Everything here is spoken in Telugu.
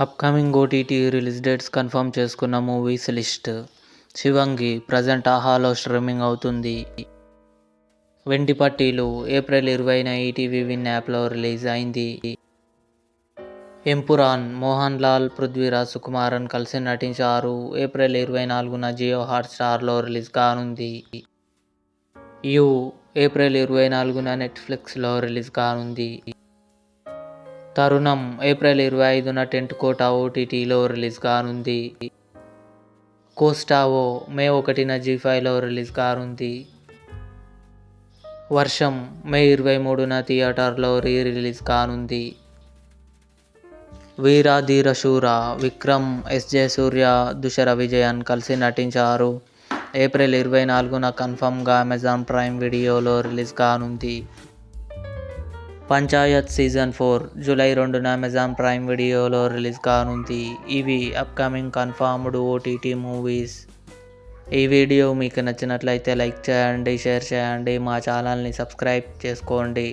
Upcoming OTT release dates confirm చేసుకున్న మూవీస్ లిస్ట్. 'శివంగి' ప్రజెంట్ ఆహాలో స్ట్రీమింగ్ అవుతుంది. 'వెండిపట్టీలు' ఏప్రిల్ 20న ఈటీవీ విన్ యాప్లో రిలీజ్ అయింది. 'ఎంపురాన్' మోహన్ లాల్, పృథ్వీరాజ్ సుకుమారన్ కలిసి నటించారు. ఏప్రిల్ 24న జియో హాట్స్టార్లో రిలీజ్ కానుంది. 'యు' ఏప్రిల్ 24న నెట్ఫ్లిక్స్లో రిలీజ్ కానుంది. 'తరుణం' ఏప్రిల్ 25న టెంట్ కోట ఓటీటీలో రిలీజ్ కానుంది. 'కోస్టావో' మే 1న జీ5లో రిలీజ్ కానుంది. 'వర్షం' మే 23న థియేటర్లో రిలీజ్ కానుంది. 'వీర ధీర శూర' విక్రమ్, ఎస్.జె. సూర్య, దుషర విజయన్ కలిసి నటించారు. ఏప్రిల్ 24న కన్ఫర్మ్గా అమెజాన్ ప్రైమ్ వీడియోలో రిలీజ్ కానుంది. 'పంచాయత్ సీజన్ 4' జూలై 2న అమెజాన్ ప్రైమ్ వీడియోలో రిలీజ్ కానుంది. ఇవి అప్కమింగ్ కన్ఫర్మ్డ్ ఓటీటీ మూవీస్. ఈ వీడియో మీకు నచ్చినట్లయితే లైక్ చేయండి, షేర్ చేయండి, మా ఛానల్ని సబ్స్క్రైబ్ చేసుకోండి.